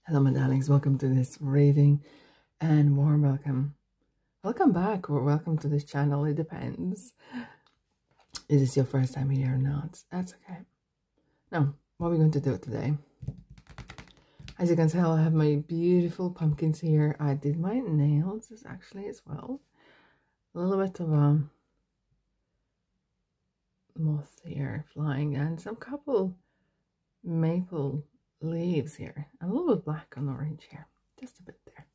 Hello my darlings, welcome to this reading and warm welcome. Welcome back or welcome to this channel, it depends. Is this your first time here or not? That's okay. Now, what are we going to do today? As you can tell, I have my beautiful pumpkins here. I did my nails actually as well. A little bit of a moth here flying and some couple maple leaves here, a little bit black and orange here, just a bit there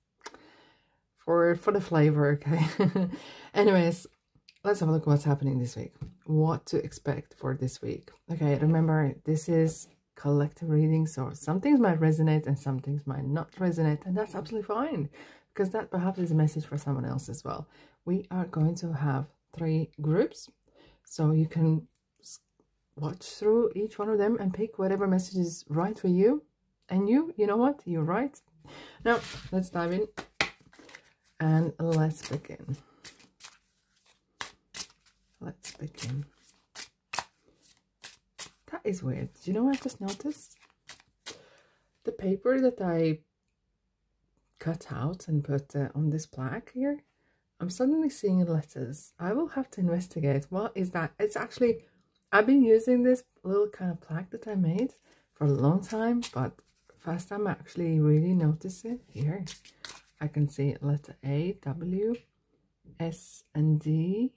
for the flavor. Okay. Anyways, let's have a look at what's happening this week, what to expect for this week. Okay, remember this is collective reading, so some things might resonate and some things might not resonate, and that's absolutely fine, because that perhaps is a message for someone else as well. We are going to have 3 groups, so you can watch through each one of them and pick whatever message is right for you. And you know what? You're right. Now, let's dive in and let's begin. Let's begin. That is weird. Do you know what I just noticed? The paper that I cut out and put on this plaque here, I'm suddenly seeing letters. I will have to investigate. What is that? It's actually... I've been using this little kind of plaque that I made for a long time, but first time I actually really notice it here. I can see letter A, W, S, and D.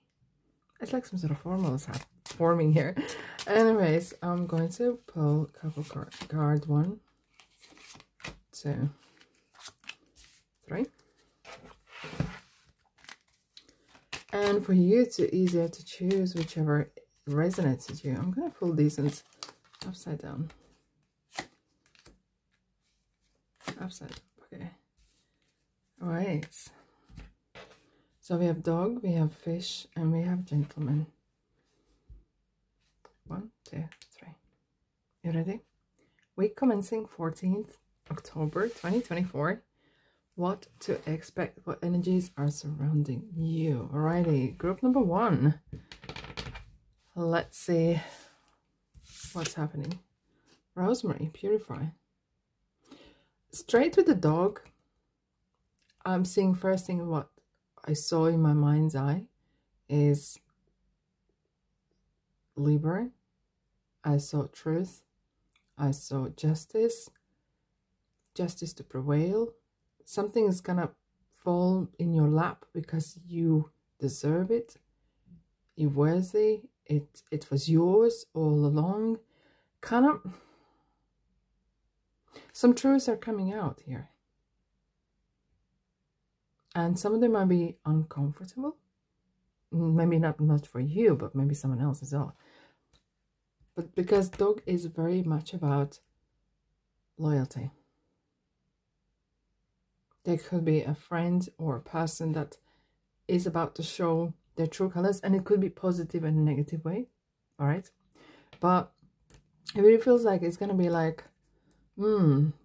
It's like some sort of formals forming here. Anyways, I'm going to pull a couple card 1, 2, 3. And for you, it's easier to choose whichever resonates with you. I'm going to pull these ones upside down. Upside up, okay. All right. So we have dog, we have fish, and we have gentleman. 1, 2, 3. You ready? Week commencing 14th October 2024. What to expect, what energies are surrounding you. Alrighty, group number 1. Let's see what's happening. Rosemary, purify. Straight with the dog, I'm seeing first thing what I saw in my mind's eye is Libra. I saw truth. I saw justice. Justice to prevail. Something is gonna fall in your lap because you deserve it. You're worthy. It was yours all along. Kind of some truths are coming out here, and some of them might be uncomfortable. Maybe not for you, but maybe someone else as well. But because dog is very much about loyalty, there could be a friend or a person that is about to show their true colors, and it could be positive and negative way. All right, but it really feels like it's gonna be like,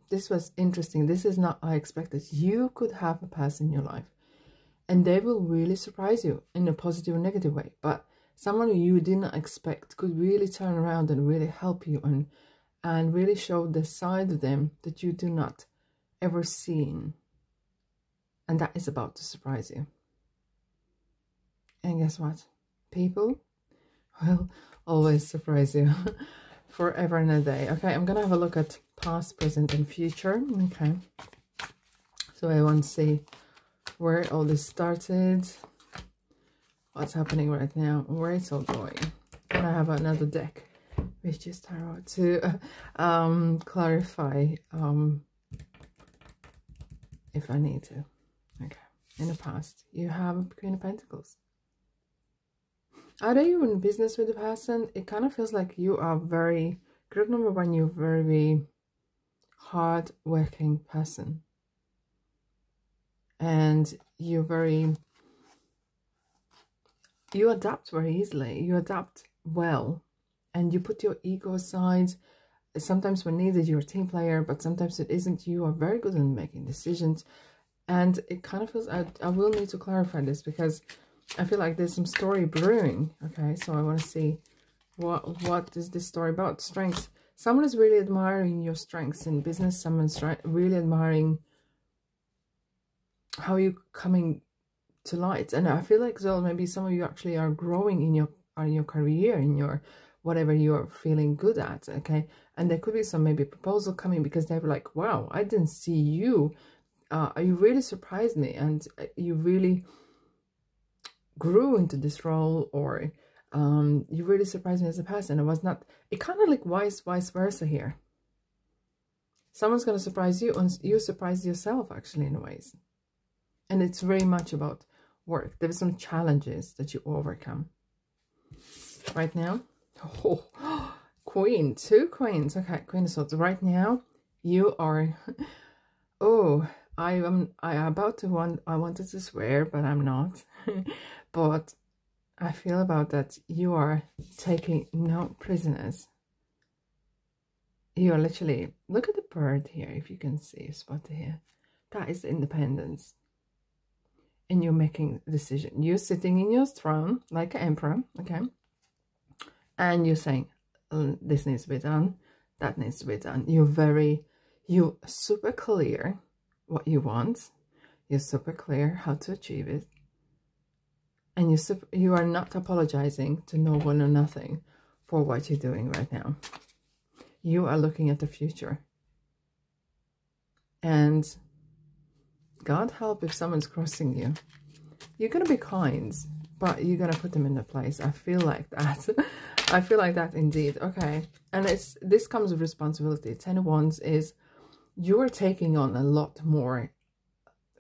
this was interesting, this is not I expected. You could have a person in your life and they will really surprise you in a positive or negative way, but someone you didn't expect could really turn around and really help you and really show the side of them that you do not ever seen, and that is about to surprise you. And guess what? People will always surprise you forever and a day. Okay, I'm going to have a look at past, present, and future. Okay. So I want to see where all this started, what's happening right now, where it's all going. And I have another deck, which is tarot, to clarify if I need to. Okay. In the past, you have Queen of Pentacles. Are you in business with a person? It kind of feels like you are very, group number 1, you're very hard-working person. And you adapt very easily. You adapt well. And you put your ego aside. Sometimes when needed, you're a team player, but sometimes it isn't. You are very good at making decisions. And it kind of feels, I will need to clarify this because I feel like there's some story brewing. Okay, so I want to see what is this story about. Strength. Someone is really admiring your strengths in business. Someone's really admiring how you're coming to light. And I feel like as well, maybe some of you actually are growing in your career, in your whatever you're feeling good at, okay? And there could be some maybe proposal coming because they were like, wow, I didn't see you. You really surprised me, and you really grew into this role, or you really surprised me as a person. It was not, it kind of like vice versa here. Someone's going to surprise you, and you surprise yourself actually in ways. And it's very much about work. There are some challenges that you overcome right now. Oh, Queen, 2 queens. Okay, Queen of Swords. Right now, you are. Oh, I wanted to swear, but I'm not. But I feel about that. You are taking no prisoners. You are literally. Look at the bird here. If you can see, spot here. That is independence. And you're making a decision. You're sitting in your throne like an emperor, okay? And you're saying, this needs to be done, that needs to be done. You're super clear what you want. You're super clear how to achieve it. And you are not apologizing to no one or nothing for what you're doing right now. You are looking at the future. And God help if someone's crossing you. You're going to be kind, but you're going to put them in their place. I feel like that. I feel like that indeed. Okay. And this comes with responsibility. 10 of Wands is you're taking on a lot more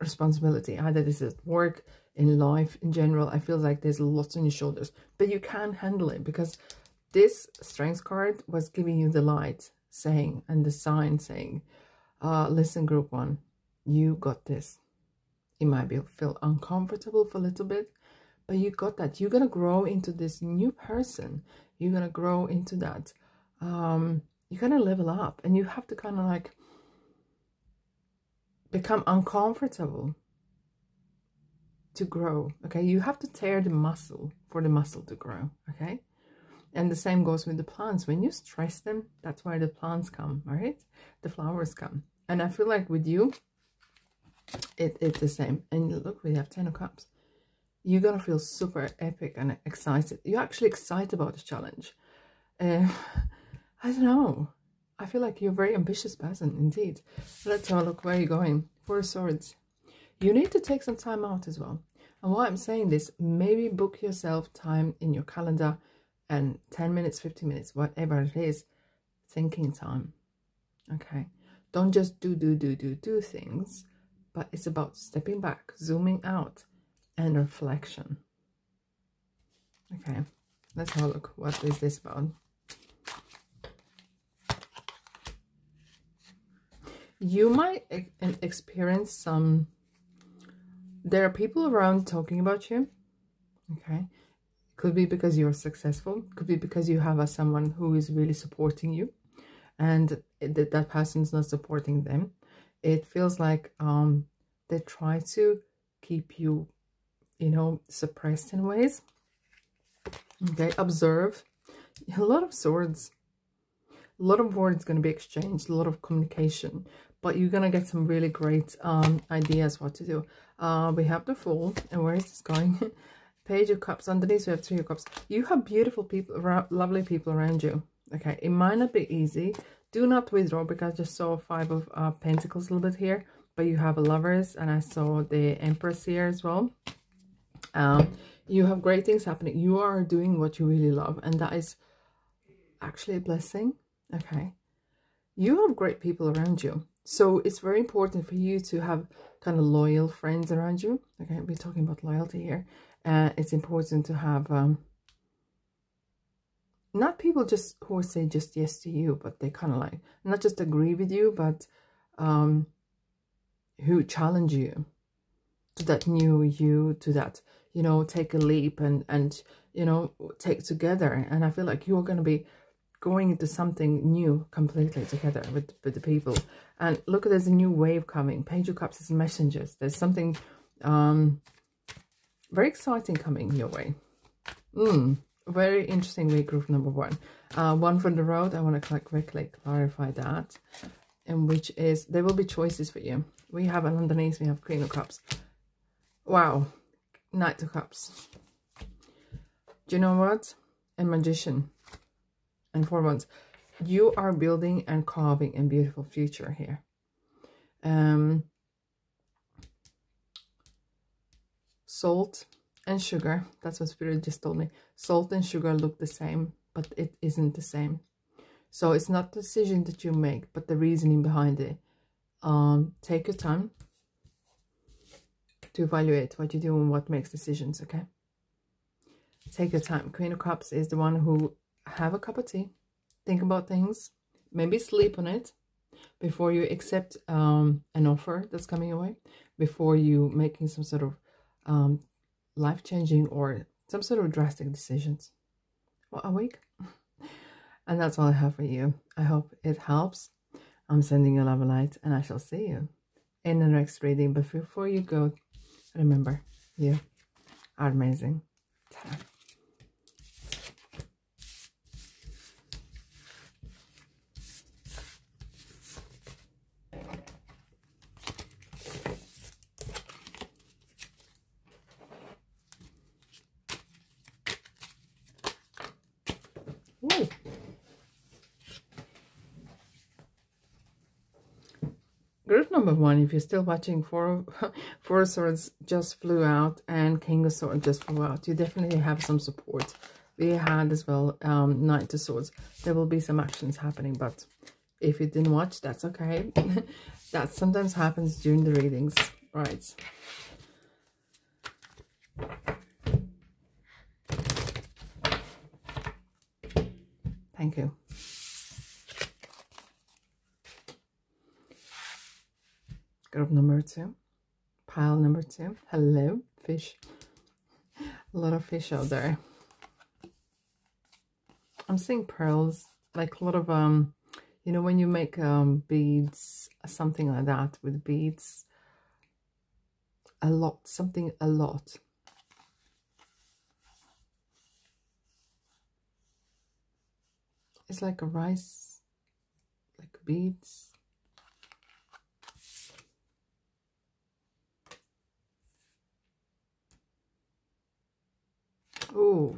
responsibility. Either this is work, in life, in general. I feel like there's lots on your shoulders. But you can handle it because this Strength card was giving you the light saying, and the sign saying, listen, group 1. You got this. It might feel uncomfortable for a little bit, but you got that. You're going to grow into this new person. You're going to grow into that. You're going to level up, and you have to kind of like become uncomfortable to grow, okay? You have to tear the muscle for the muscle to grow, okay? And the same goes with the plants. When you stress them, that's where the plants come, all right? The flowers come. And I feel like with you, it's the same. And look, we have 10 of Cups. You're gonna feel super epic and excited. You're actually excited about the challenge. I don't know. I feel like you're a very ambitious person indeed. Let's have a look. Where are you going? 4 of Swords. You need to take some time out as well. And why I'm saying this, maybe book yourself time in your calendar, and 10 minutes, 15 minutes, whatever it is, thinking time. Okay. Don't just do things. But it's about stepping back, zooming out, and reflection. Okay, let's have a look. What is this about? You might experience some... There are people around talking about you. Okay. Could be because you're successful. Could be because you have someone who is really supporting you. And that person's not supporting them. It feels like they try to keep you, you know, suppressed in ways. Okay, observe. A lot of swords. A lot of words going to be exchanged. A lot of communication. But you're going to get some really great ideas what to do. We have the Fool. And where is this going? Page of Cups. Underneath we have 3 of Cups. You have beautiful people, lovely people around you. Okay, it might not be easy. Do not withdraw, because I just saw 5 of Pentacles a little bit here. But you have Lovers, and I saw the Empress here as well. You have great things happening. You are doing what you really love, and that is actually a blessing. Okay. You have great people around you. So it's very important for you to have kind of loyal friends around you. Okay, we're talking about loyalty here. It's important to have... not people just who say just yes to you, but they kind of like, not just agree with you, but who challenge you to that new you, to that, you know, take a leap and you know, take together. And I feel like you're going to be going into something new completely together with the people. And look, there's a new wave coming. Page of Cups is messengers. There's something very exciting coming your way. Very interesting week, group number one. One for the road. I want to quickly clarify that. And which is, there will be choices for you. We have underneath, we have Queen of Cups. Wow. Knight of Cups. Do you know what? A Magician. And 4 months. You are building and carving a beautiful future here. Salt and sugar. That's what Spirit just told me. Salt and sugar look the same, but it isn't the same. So it's not the decision that you make, but the reasoning behind it. Take your time to evaluate what you do and what makes decisions, okay? Take your time. Queen of Cups is the one who have a cup of tea, think about things, maybe sleep on it before you accept an offer that's coming your way, before you making some sort of life-changing or some sort of drastic decisions. What a week. And that's all I have for you. I hope it helps. I'm sending you love and light, and I shall see you in the next reading. But before you go, remember, you are amazing. Ta-da. Ooh. Group number one, if you're still watching, Four of Swords just flew out and King of Swords just flew out. You definitely have some support. We had as well Knight of Swords. There will be some actions happening, but if you didn't watch, that's okay. That sometimes happens during the readings, right? Thank you. Group number two, pile number two. Hello, fish. A lot of fish out there. I'm seeing pearls, like a lot of you know, when you make beads, something like that with beads. A lot, something a lot. It's like a rice, like beads. Oh,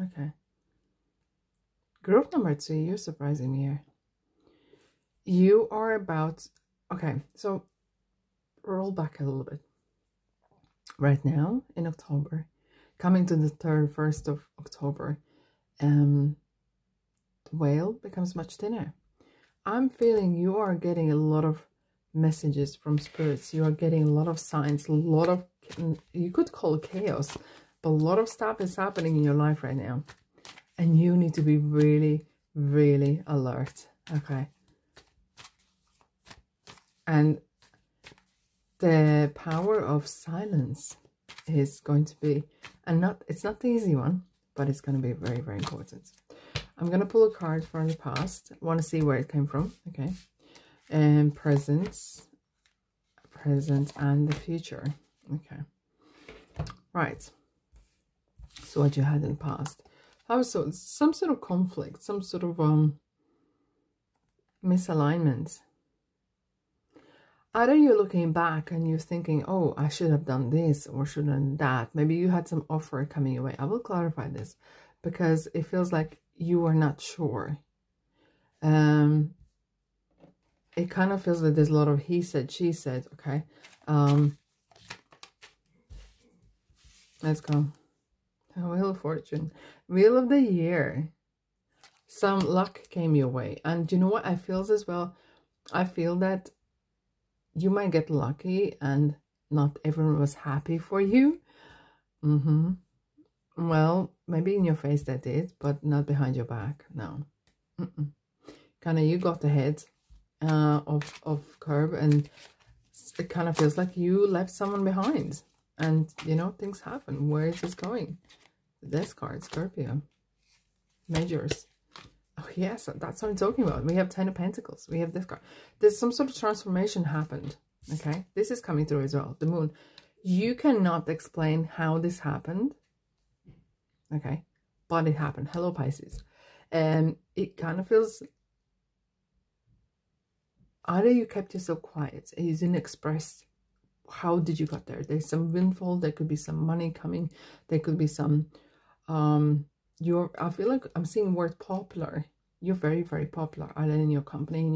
okay. Group number two, you're surprising me here. You are about, okay, so roll back a little bit. Right now, in October, coming to the 1st of October, the whale becomes much thinner. I'm feeling you are getting a lot of messages from spirits. You are getting a lot of signs, a lot of, you could call it chaos. But a lot of stuff is happening in your life right now. And you need to be really, really alert. Okay. And the power of silence is going to be, and it's not the easy one, but it's going to be very, very important. I'm going to pull a card from the past. I want to see where it came from. Okay. And present, and the future. Okay. Right. So what you had in the past. So some sort of conflict, some sort of misalignment. Either you're looking back and you're thinking, oh, I should have done this or should have done that. Maybe you had some offer coming your way. I will clarify this because it feels like you are not sure. It kind of feels like there's a lot of he said, she said. Okay. Let's go. Wheel of Fortune. Wheel of the Year. Some luck came your way. And you know what I feel as well? I feel that you might get lucky and not everyone was happy for you. Well, maybe in your face they did, but not behind your back. No. Kind of you got ahead of curve, and it kind of feels like you left someone behind. And, you know, things happen. Where is this going? This card, Scorpio. Majors. Oh, yes, that's what I'm talking about. We have 10 of Pentacles. We have this card. There's some sort of transformation happened. Okay? This is coming through as well. The Moon. You cannot explain how this happened. Okay? but it happened. Hello, Pisces. And it kind of feels either you kept yourself quiet and you didn't express how did you got there. There's some windfall, there could be some money coming, there could be some I feel like I'm seeing word popular. You're very, very popular, either in your company, in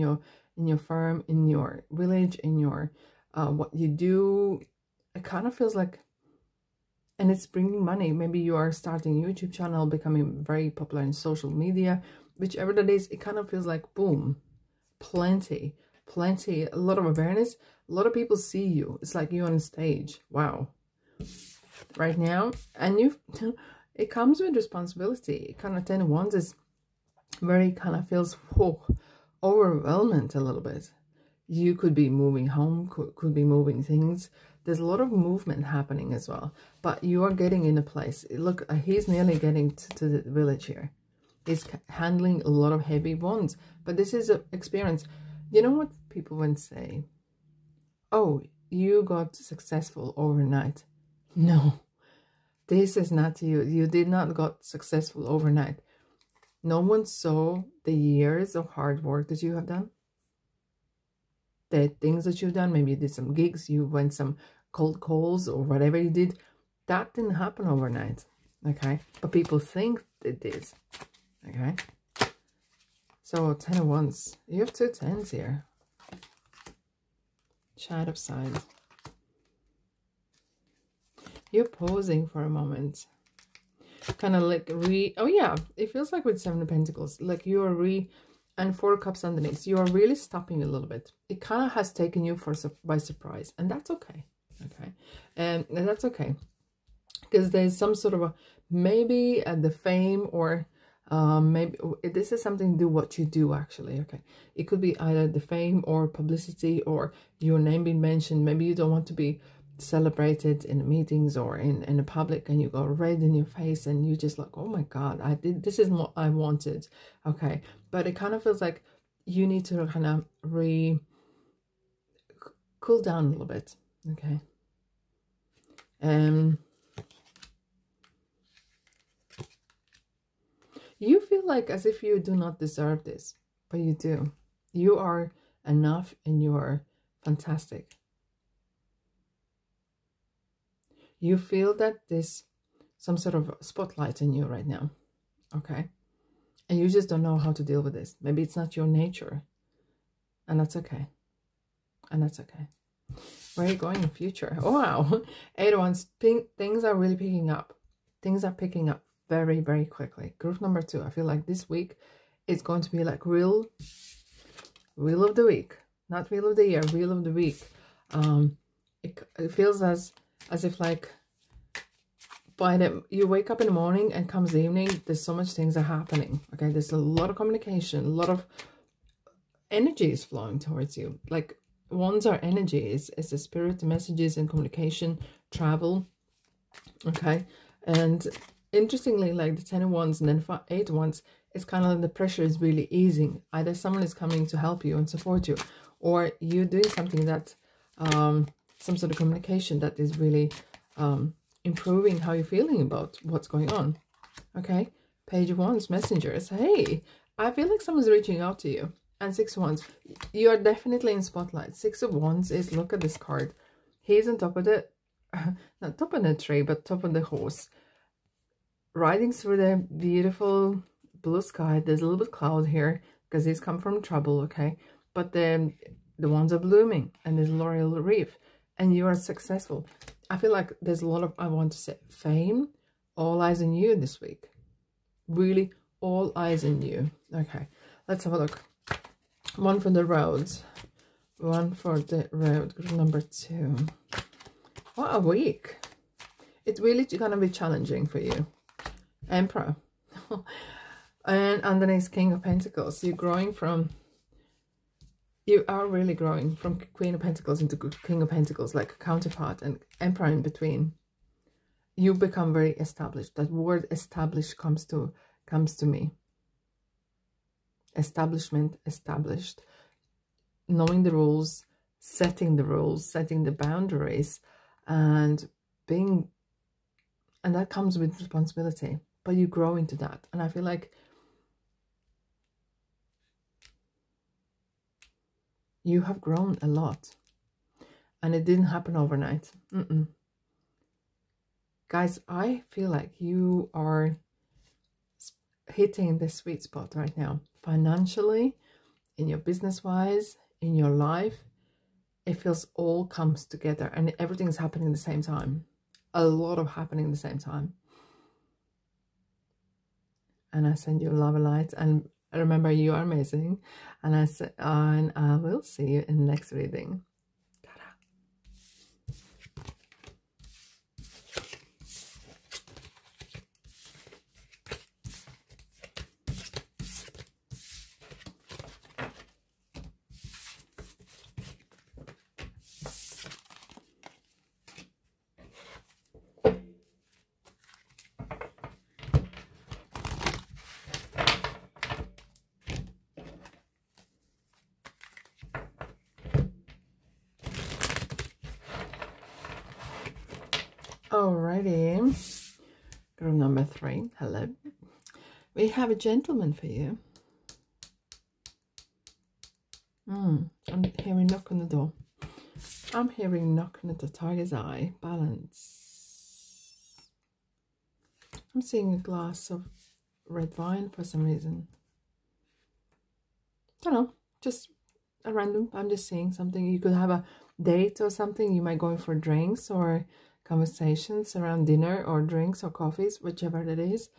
your firm, in your village, in your what you do. It kind of feels like, and it's bringing money. Maybe you are starting a YouTube channel, becoming very popular in social media, whichever that is. It kind of feels like boom, plenty, a lot of awareness. A lot of people see you. It's like you're on stage. Wow. Right now, and it comes with responsibility. It kind of 10 of Wands is very kind of feels overwhelming a little bit. You could be moving home, could be moving things. There's a lot of movement happening as well, but you are getting in a place. Look, he's nearly getting to the village here. He's handling a lot of heavy wands, but this is an experience. You know what people would say? Oh, you got successful overnight. No, this is not you. You did not got successful overnight. No one saw the years of hard work that you have done. The things that you've done. Maybe you did some gigs, you went some cold calls or whatever you did. That didn't happen overnight. Okay. But people think it did. Okay. So 10 of Wands. You have 2 10s here. Shadow side. You're pausing for a moment. Kind of like oh yeah, it feels like with 7 of Pentacles, like you are and 4 Cups underneath, you are really stopping a little bit. It kind of has taken you by surprise, and that's okay. Okay, and that's okay, because there's some sort of maybe the fame, or maybe this is something to do what you do actually. Okay, it could be either the fame or publicity or your name being mentioned. Maybe you don't want to be celebrated in meetings or in the public, and you go red in your face and you just like, oh my god, this is what I wanted. Okay, but it kind of feels like you need to kind of cool down a little bit. Okay, you feel like as if you do not deserve this, but you do. You are enough and you are fantastic. You feel that there's some sort of spotlight in you right now, okay? And you just don't know how to deal with this. Maybe it's not your nature, and that's okay. And that's okay. Where are you going in the future? Oh, wow. 8 of Wands. Things are really picking up. Things are picking up very, very quickly. Group number 2. I feel like this week is going to be like wheel of the week. Not wheel of the year, wheel of the week. It feels as if like you wake up in the morning and comes the evening, there's so much things are happening. Okay, there's a lot of communication, a lot of energy is flowing towards you. Like Wands are energy, it's the spirit, the messages and communication, travel. Okay, and interestingly, like the 10 of Wands and then 8 of Wands, it's kind of like the pressure is really easing. Either someone is coming to help you and support you, or you're doing something that some sort of communication that is really improving how you're feeling about what's going on. Okay, Page of Wands, messengers. Hey, I feel like someone's reaching out to you. And 6 of Wands, you are definitely in spotlight. 6 of Wands is, look at this card. He's on top of the, not top of the tree, but top of the horse, riding through the beautiful blue sky. There's a little bit of cloud here because he's come from trouble. Okay, but the wands are blooming, and there's laurel wreath, and you are successful. I feel like there's a lot of, I want to say, fame. All eyes on you this week. Really, all eyes on you. Okay, let's have a look. One for the roads. One for the road. Group number 2. What a week. It's really going to be challenging for you. Emperor. And underneath King of Pentacles. You're growing from... You are really growing from Queen of Pentacles into King of Pentacles, like a counterpart, and Emperor in between. You become very established. That word established comes to me. Establishment, established. Knowing the rules, setting the boundaries, and being... And that comes with responsibility. but you grow into that. And I feel like you have grown a lot, and it didn't happen overnight. Guys, I feel like you are hitting the sweet spot right now, financially, in your business wise, in your life. It feels all comes together, and everything's happening at the same time. A lot of happening at the same time. And I send you love and light, and remember, you are amazing. And I will see you in the next reading. Alrighty, group number 3. Hello. We have a gentleman for you. I'm hearing knock on the door. I'm hearing knocking at the tiger's eye. Balance. I'm seeing a glass of red wine for some reason. Don't know, just a random. I'm just seeing something. You could have a date or something. You might go in for drinks or conversations around dinner or drinks or coffees, whichever it is.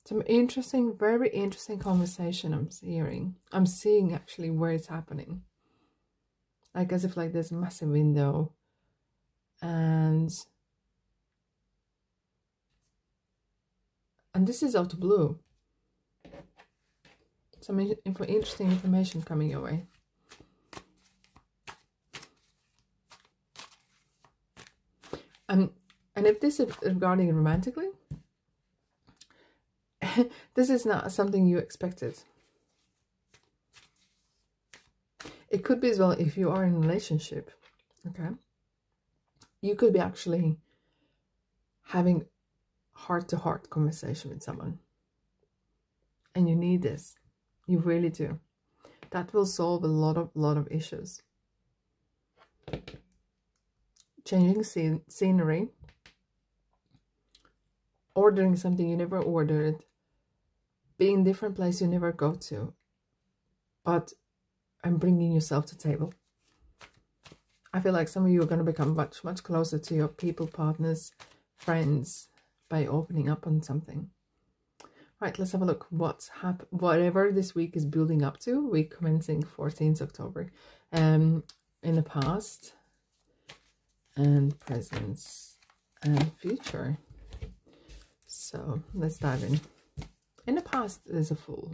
Some interesting, very interesting conversation I'm hearing. I'm seeing actually where it's happening. Like as if like there's a massive window, and this is out of the blue. Some interesting information coming your way. And if this is regarding romantically, this is not something you expected. It could be as well if you are in a relationship, okay? You could be actually having heart-to-heart conversation with someone. And you need this. You really do. That will solve a lot of issues. Changing scenery. Ordering something you never ordered. Being in different place you never go to. But I'm bringing yourself to the table. I feel like some of you are going to become much closer to your people, partners, friends by opening up on something. Right, let's have a look what's happened. Whatever this week is building up to, week commencing 14th October. In the past and present and future. So let's dive in. In the past, there's a Fool.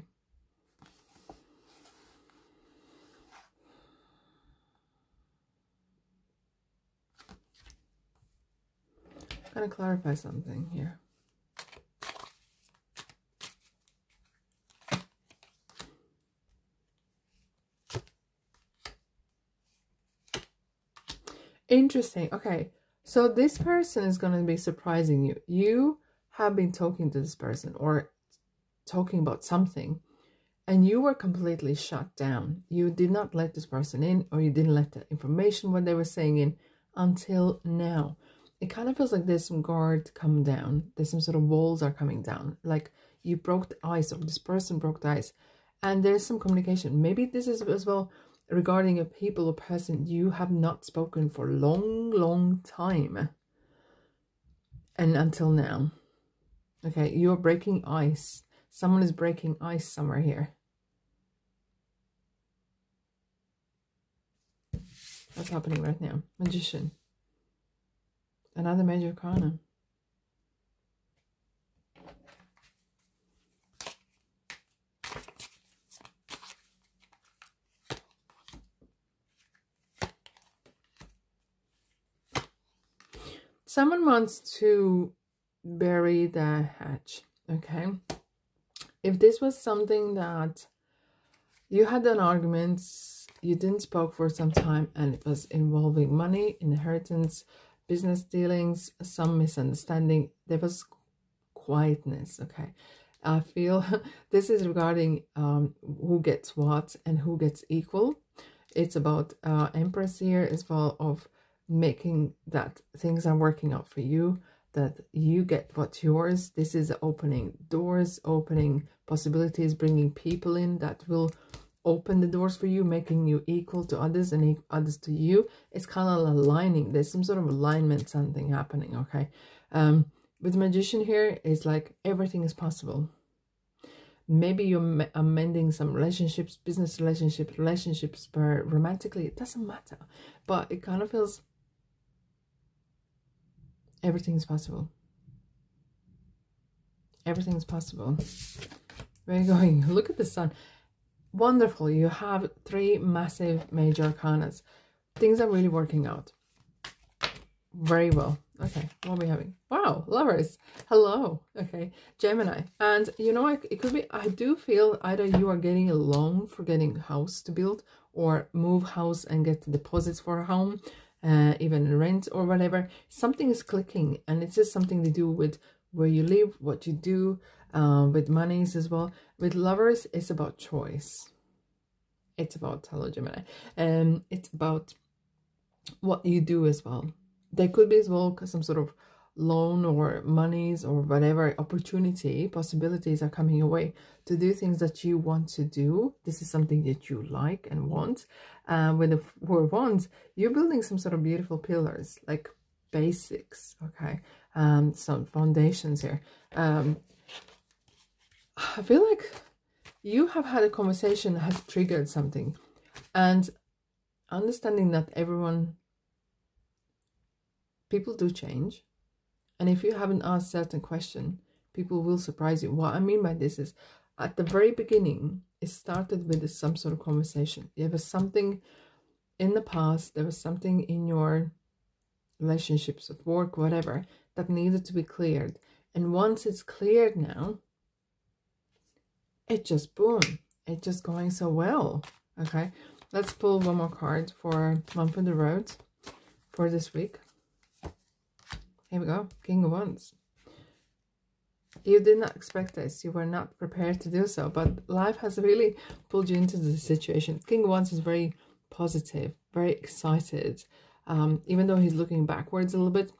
I'm going to clarify something here. Interesting. Okay, so this person is going to be surprising you. You have been talking to this person or talking about something, and you were completely shut down. You did not let this person in, or you didn't let the information, what they were saying, in until now. It kind of feels like there's some guard come down. There's some sort of walls are coming down. Like you broke the ice, or this person broke the ice. And there's some communication. Maybe this is as well regarding a people or person you have not spoken for a long time. And until now. Okay, you're breaking ice. Someone is breaking ice somewhere here. What's happening right now? Magician. Another major arcana. Someone wants to bury the hatch, okay? If this was something that you had an argument, you didn't spoke for some time, and it was involving money, inheritance, business dealings, some misunderstanding, there was quietness. Okay, I feel this is regarding who gets what and who gets equal. It's about Empress here as well, of making that things are working out for you, that you get what's yours. This is opening doors, opening possibilities, bringing people in that will open the doors for you, making you equal to others and others to you. It's kind of aligning. There's some sort of alignment, something happening. Okay, with the Magician here, it's like everything is possible. Maybe you're amending some relationships, business relationships, but romantically, it doesn't matter. But it kind of feels everything is possible. Everything is possible. Where are you going? Look at the sun. Wonderful. You have 3 massive major arcanas. Things are really working out very well. Okay, what are we having? Wow, Lovers. Hello. Okay, Gemini. And you know, it could be, I do feel either you are getting a loan for getting a house to build, or move house and get deposits for a home, even rent or whatever. Something is clicking, and it's just something to do with where you live, what you do, with monies as well. With Lovers, it's about choice. It's about, hello Gemini, it's about what you do as well. There could be as well some sort of loan or monies or whatever opportunity, possibilities are coming your way to do things that you want to do. This is something that you like and want. With the 4 of Wands, you're building some sort of beautiful pillars, like basics, okay? Some foundations here. I feel like you have had a conversation that has triggered something, and understanding that people do change. And if you haven't asked certain question, people will surprise you. What I mean by this is, at the very beginning, it started with some sort of conversation. There was something in the past, there was something in your relationships, at work, whatever, that needed to be cleared. And once it's cleared now, it just, boom, it's just going so well. Okay, let's pull one more card for Month of the Road for this week. Here we go, King of Wands. You did not expect this. You were not prepared to do so, but life has really pulled you into the situation. King of Wands is very positive, very excited. Even though he's looking backwards a little bit,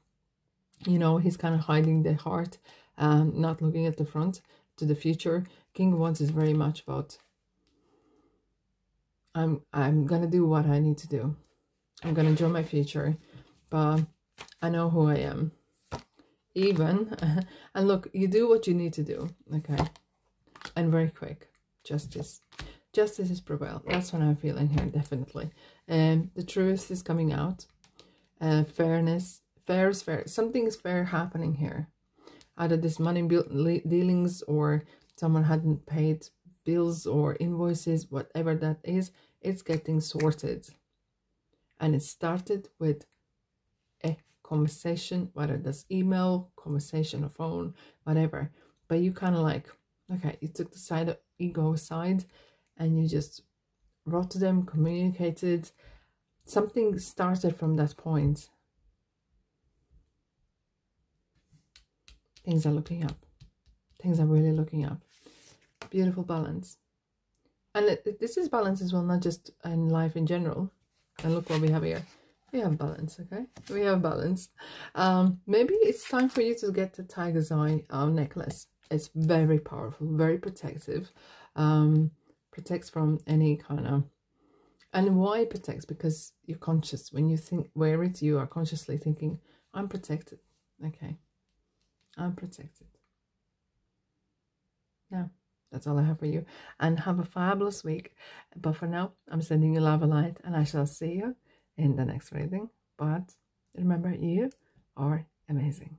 you know, he's kind of hiding the heart, not looking at the front, to the future. King of Wands is very much about, I'm going to do what I need to do. I'm going to enjoy my future, but I know who I am. Even, and look, you do what you need to do, okay? And very quick. Justice is prevail. That's what I'm feeling here, definitely. The truth is coming out. Fairness, fair is fair. Something is fair happening here. Either this money dealings, or someone hadn't paid bills or invoices, whatever that is, it's getting sorted. And it started with a conversation, whether that's email, conversation, or phone, whatever. But you kind of like, okay, you took the side of ego aside, and you just wrote to them, communicated. Something started from that point. Things are looking up. Things are really looking up. Beautiful balance. And this is balance as well, not just in life in general. And look what we have here. We have balance, okay? We have balance. Maybe it's time for you to get the tiger's eye necklace. It's very powerful, very protective. Protects from any kind of... And why it protects? Because you're conscious. When you wear it, you are consciously thinking, I'm protected. Okay. I'm protected. Now, that's all I have for you. And have a fabulous week. But for now, I'm sending you love and light. And I shall see you in the next reading. But remember, you are amazing.